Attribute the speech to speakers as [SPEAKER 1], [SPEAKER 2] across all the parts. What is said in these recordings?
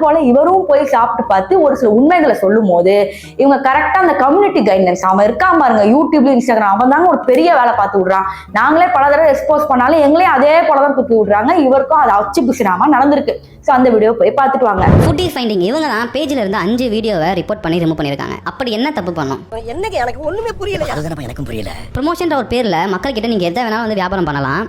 [SPEAKER 1] போல இவரும் போய் சாப்பிட்டு பார்த்து ஒரு சில உண்மைகளை சொல்லும் போது இவங்க கரெக்டா அந்த கம்யூனிட்டி கைட்லைன்ஸ் அவன் இருக்காம பாருங்க, யூடியூப்ல இன்ஸ்டாகிராம், அவன் தாங்க ஒரு பெரிய வேலை பார்த்து விடுறான். நாங்களே பல தடவை எக்ஸ்போஸ் பண்ணாலும் எங்களே அதே போலதான் தூக்கி விடுறாங்க. இவருக்கும் அதை அச்சு பிசினாம நடந்திருக்கு. ஸோ அந்த வீடியோ போய் பார்த்துட்டு வாங்க.
[SPEAKER 2] ஃபுட்டீஸ் ஃபைண்டிங் இவங்க தான் பேஜ்ல இருந்து 5 வீடியோவை ரிப்போர்ட் பண்ணி ரிமூவ் பண்ணிருக்காங்க. அப்படி என்ன தப்பு பண்ணோம்?
[SPEAKER 3] என்னங்க எனக்கு ஒண்ணுமே புரியல.
[SPEAKER 4] அதுதான் எனக்கும் புரியல.
[SPEAKER 2] ப்ரமோஷன் ஒரு பேர்ல மக்கள் கிட்ட நீங்க எதை வேணாலும் வந்து வியாபாரம் பண்ணலாம்.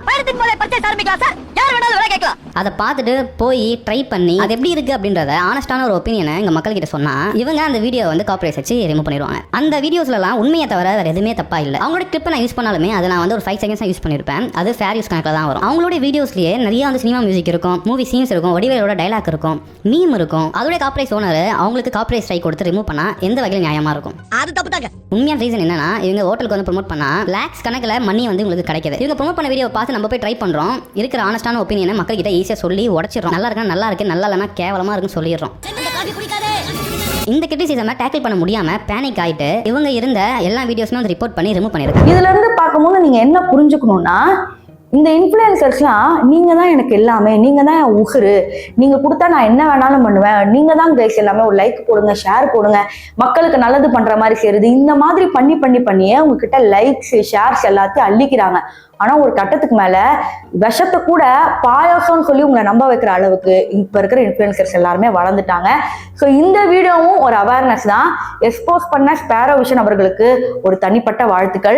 [SPEAKER 2] அதை பார்த்துட்டு போய் ட்ரை பண்ணி அது எப்படி இருக்கு அப்படின்றத ஆனஸ்டான ஒரு ஒப்பீனியனை எங்க மக்கள் கிட்ட சொன்னா இவங்க அந்த வீடியோ வந்து காப்பிரைட் வச்சு ரிமூவ் பண்ணிடுவாங்க. அந்த வீடியோஸ்லாம் உண்மையை தவிர வேற எதுவுமே தப்பா இல்லை. அவங்களோட கிளிப்பை நான் யூஸ் பண்ணாலுமே அதை நான் வந்து ஒரு 5 செகண்ட்ஸ் யூஸ் பண்ணிருப்பேன். அது ஃபேர் யூஸ் கணக்கில் தான் வரும். அவங்களோட வீடியோஸ்லயே நிறைய வந்து சினிமா மியூசிக் இருக்கும், மூவி சீன்ஸ் இருக்கும், வடிவேலோட டைலாக் இருக்கும், மீம் இருக்கும். அதோட காப்பிரைட் ஓனர் அவங்களுக்கு காப்பிரைட் ஸ்ட்ரைக் கொடுத்து ரிமூவ் பண்ணா எந்த வகையில் நியாயமா இருக்கும்?
[SPEAKER 3] அது தப்பு தாங்க.
[SPEAKER 2] உண்மையான ரீசன் என்னன்னா இவங்க ஹோட்டலுக்கு வந்து ப்ரோமோட் பண்ணா லாக்ஸ் கணக்கில் மணி வந்து உங்களுக்கு கிடைக்குது. இவங்க ப்ரோமோட் பண்ண வீடியோ பார்த்து நம்ம போய் ட்ரை பண்றோம். இருக்கிற ஆனஸ்டான ஒப்பீனியனை மக்கள் கிட்ட ஈஸியா சொல்லி உடச்சிடறோம். நல்லா இருக்கா, நல்லா இருக்கு, நல்லா இல்லைன்னா கேவலமா இருக்குன்னு சொல்லிடுறோம். இந்த கிரிட்டிசிசமை டேக்கிள் பண்ண முடியாம பேனிக் ஆயிட்டு இவங்க இருந்த எல்லா வீடியோஸுமே வந்து ரிப்போர்ட் பண்ணி ரிமூவ் பண்ணிருக்காங்க.
[SPEAKER 1] இதுல இருந்து பார்க்கும்போது நீங்க என்ன புரிஞ்சுக்கணும்னா, இந்த இன்ஃப்ளூயன்சர்ஸ்லாம் நீங்க தான் எனக்கு எல்லாமே, நீங்க தான் என் உசுரு, நீங்க கொடுத்தா நான் என்ன வேணாலும் பண்ணுவேன், நீங்க தான் கைஸ் எல்லாமே, ஒரு லைக் போடுங்க, ஷேர் போடுங்க, மக்களுக்கு நல்லது பண்ற மாதிரி செய்யுது. இந்த மாதிரி பண்ணியே உங்ககிட்ட லைக்ஸ் ஷேர்ஸ் எல்லாத்தையும் அள்ளிக்கிறாங்க. ஆனா ஒரு கட்டத்துக்கு மேல விஷத்தை கூட பாயாசம்னு சொல்லி உங்களை நம்ப வைக்கிற அளவுக்கு இப்ப இருக்கிற இன்ஃப்ளூயன்சர்ஸ் எல்லாருமே வளர்ந்துட்டாங்க. ஸோ இந்த வீடியோவும் ஒரு அவேர்னஸ் தான். எக்ஸ்போஸ் பண்ண ஸ்பேரோ விஷன் அவர்களுக்கு ஒரு தனிப்பட்ட வாழ்த்துக்கள்.